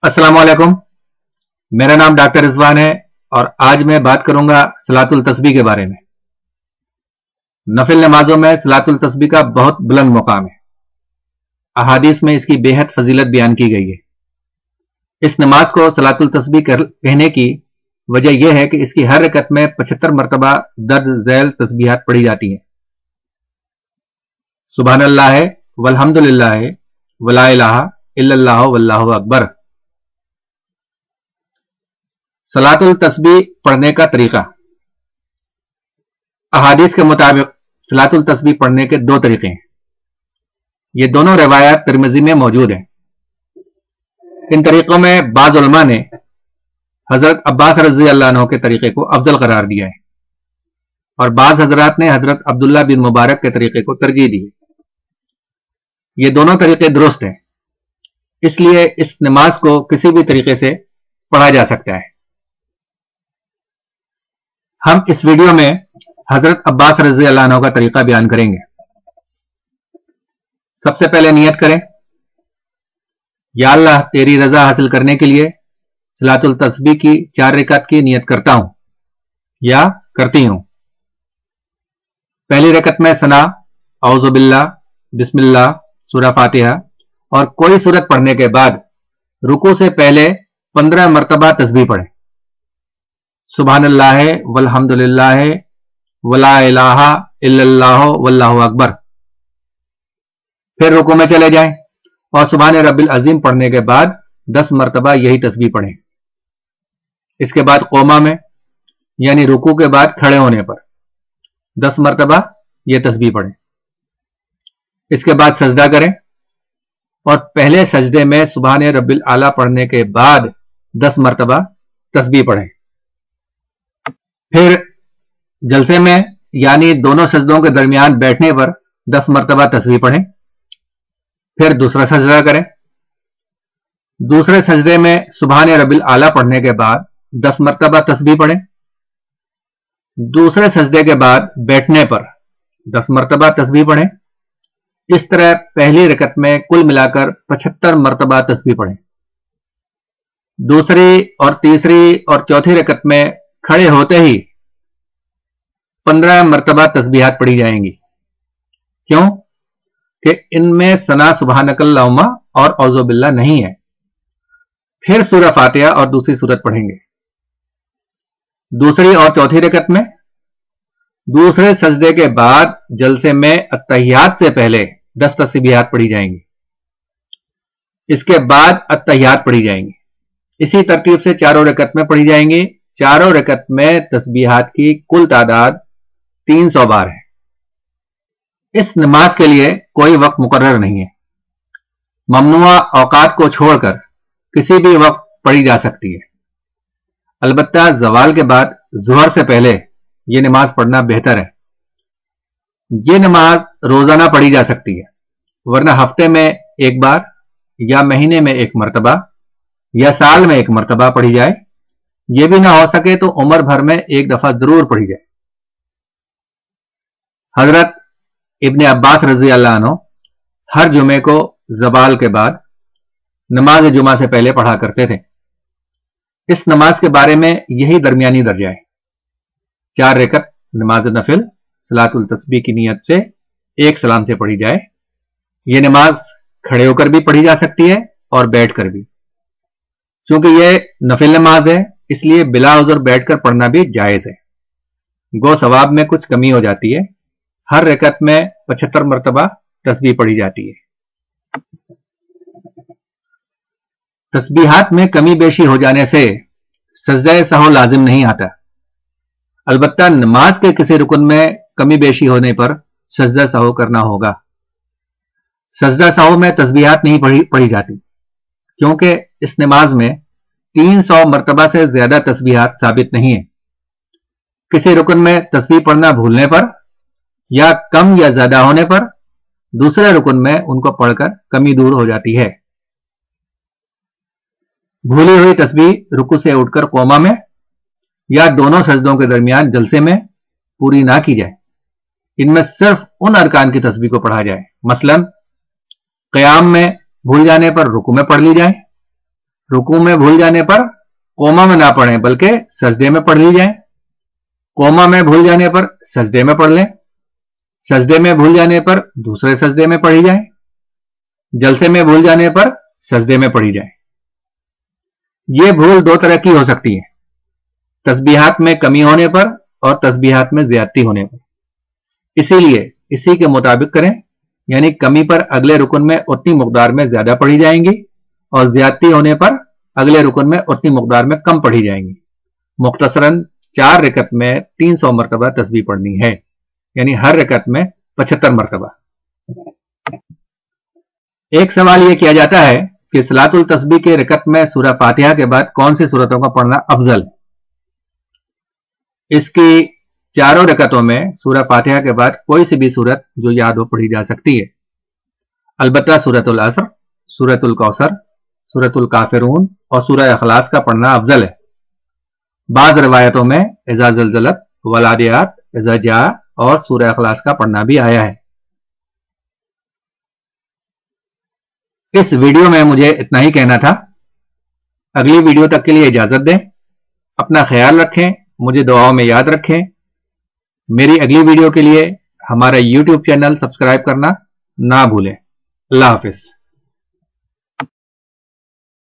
अस्सलाम वालेकुम। मेरा नाम डॉक्टर रिजवान है और आज मैं बात करूंगा सलातुल तस्बीह के बारे में। नफिल नमाजों में सलातुल तस्बीह का बहुत बुलंद मुकाम है। अहादीस में इसकी बेहद फजीलत बयान की गई है। इस नमाज को सलातुल तस्बीह कहने की वजह यह है कि इसकी हर रकत में 75 मरतबा दर्ज झैल तस्बीहात पढ़ी जाती हैं। सुभान अल्लाह है, वल्हम्दुलिल्लाह है, वला इलाहा इल्लल्लाह वल्लाहु अकबर। सलातुल तस्बीह पढ़ने का तरीका। अहादीस के मुताबिक सलातुल तस्बीह पढ़ने के दो तरीके हैं। ये दोनों रिवायात तिरमिज़ी में मौजूद हैं। इन तरीकों में बाज़ उलमा ने हजरत अब्बास रज़ी अल्लाह अन्हु के तरीके को अफजल करार दिया है और बाज़ हजरात ने हजरत अब्दुल्ला बिन मुबारक के तरीके को तरजीह दी है। ये दोनों तरीके दुरुस्त हैं, इसलिए इस नमाज को किसी भी तरीके से पढ़ा जा सकता है। हम इस वीडियो में हजरत अब्बास रज़ी अल्लाह अन्हु का तरीका बयान करेंगे। सबसे पहले नियत करें, या अल्लाह तेरी रजा हासिल करने के लिए सलातुल तस्बीह की 4 रकात की नियत करता हूं या करती हूं। पहली रकत में सना, औज़ु बिल्लाह, बिस्मिल्लाह, सूरह फातिहा और कोई सूरत पढ़ने के बाद रुकू से पहले 15 मरतबा तस्बीह पढ़ें। सुभान अल्लाह है, वल्हम्दुलिल्लाह है, वला इलाहा इल्लल्लाह वल्लाहु अकबर। फिर रुकू में चले जाएं और सुभान रब्बिल अजीम पढ़ने के बाद 10 मरतबा यही तस्बीह पढ़ें। इसके बाद कोमा में यानी रुकू के बाद खड़े होने पर 10 मरतबा यह तस्बीह पढ़ें। इसके बाद सजदा करें और पहले सजदे में सुभान रब्बिल आला पढ़ने के बाद 10 मरतबा तस्बीह पढ़ें। फिर जलसे में यानी दोनों सजदों के दरमियान बैठने पर 10 मरतबा तस्बीह पढ़ें। फिर दूसरा सजदा करें। दूसरे सजदे में सुभान रब्बिल आला पढ़ने के बाद 10 मरतबा तस्बीह पढ़ें। दूसरे सजदे के बाद बैठने पर 10 मरतबा तस्बीह पढ़ें। इस तरह पहली रकत में कुल मिलाकर 75 मरतबा तस्बीह पढ़ें। दूसरी और तीसरी और चौथी रकत में खड़े होते ही 15 मरतबा तस्बीहात पढ़ी जाएंगी। क्यों कि इनमें सना, सुभानकल्लाहुम्मा और औज़ु बिल्लाह नहीं है। फिर सूरह फातिहा और दूसरी सूरत पढ़ेंगे। दूसरी और चौथी रकत में दूसरे सजदे के बाद जलसे में अत्तहियात से पहले 10 तस्बीहात पढ़ी जाएंगी। इसके बाद अत्तहियात पढ़ी जाएंगी। इसी तरतीब से चारों रकत में पढ़ी जाएंगी। चारों रकत में तस्बीहात की कुल तादाद 300 बार है। इस नमाज के लिए कोई वक्त मुकर्रर नहीं है। ममनुआ औकात को छोड़कर किसी भी वक्त पढ़ी जा सकती है। अलबत्ता ज़वाल के बाद ज़ुहर से पहले यह नमाज पढ़ना बेहतर है। यह नमाज रोजाना पढ़ी जा सकती है, वरना हफ्ते में एक बार या महीने में एक मरतबा या साल में एक मरतबा पढ़ी जाए। यह भी ना हो सके तो उम्र भर में एक दफा जरूर पढ़ी जाए। हजरत इब्ने अब्बास रज़ी अल्लाह अन्हु हर जुमे को ज़वाल के बाद नमाज जुमा से पहले पढ़ा करते थे। इस नमाज के बारे में यही दरमियानी दर्जा है। 4 रकत नमाज नफिल सलातुल तस्बीह की नियत से एक सलाम से पढ़ी जाए। यह नमाज खड़े होकर भी पढ़ी जा सकती है और बैठकर भी। चूंकि यह नफिल नमाज है, इसलिए बिला उज़र बैठकर पढ़ना भी जायज है। गो सवाब में कुछ कमी हो जाती है। हर रकत में 75 मरतबा तस्बीह पढ़ी जाती है। तस्बीहात में कमी बेशी हो जाने से सजदा सहव लाजिम नहीं आता। अलबत्ता नमाज के किसी रुकन में कमी बेशी होने पर सजदा सहव करना होगा। सजदा सहव में तस्बीहात नहीं पढ़ी जाती, क्योंकि इस नमाज में 300 मरतबा से ज्यादा तस्बीहात साबित नहीं है। किसी रुकन में तस्बीह पढ़ना भूलने पर या कम या ज्यादा होने पर दूसरे रुकन में उनको पढ़कर कमी दूर हो जाती है। भूली हुई तस्बीह रुकू से उठकर कोमा में या दोनों सजदों के दरमियान जलसे में पूरी ना की जाए। इनमें सिर्फ उन अरकान की तस्बीह को पढ़ा जाए। मसलन क़याम में भूल जाने पर रुकू में पढ़ ली जाए, रुकू में भूल जाने पर कोमा में ना पढ़ें बल्कि सजदे में पढ़ ली जाए। कोमा में भूल जाने पर सजदे में पढ़ लें। सजदे में भूल जाने पर दूसरे सजदे में पढ़ी जाए। जलसे में भूल जाने पर सजदे में पढ़ी जाए। यह भूल दो तरह की हो सकती है, तस्बीहात में कमी होने पर और तस्बीहात में ज्यादती होने पर। इसीलिए इसी के मुताबिक करें, यानी कमी पर अगले रुकन में उतनी मकदार में ज्यादा पढ़ी जाएंगी और ज्यादती होने पर अगले रुकन में उतनी मकदार में कम पढ़ी जाएंगी। मुख्तसरन 4 रकत में 300 मरतबा तस्बीह पढ़नी है, यानी हर रकत में 75 मरतबा। एक सवाल यह किया जाता है कि सलातुल तस्बीह के रकत में सूरह फातिहा के बाद कौन सी सूरतों का पढ़ना अफजल है। इसकी चारों रकतों में सूरह फातिहा के बाद कोई सी भी सूरत जो याद हो पढ़ी जा सकती है। अलबत्ता सूरतुल असर, सूरतुल कौसर, सूरतुल काफिरून और सूरह इखलास का पढ़ना अफजल है। बाज़ रिवायतों में इज़ा ज़लज़लत, वलादियात, इज़ा जा और सूरह इखलास का पढ़ना भी आया है। इस वीडियो में मुझे इतना ही कहना था। अगली वीडियो तक के लिए इजाजत दें। अपना ख्याल रखें, मुझे दुआओं में याद रखें। मेरी अगली वीडियो के लिए हमारा YouTube चैनल सब्सक्राइब करना ना भूलें। अल्लाह हाफिज।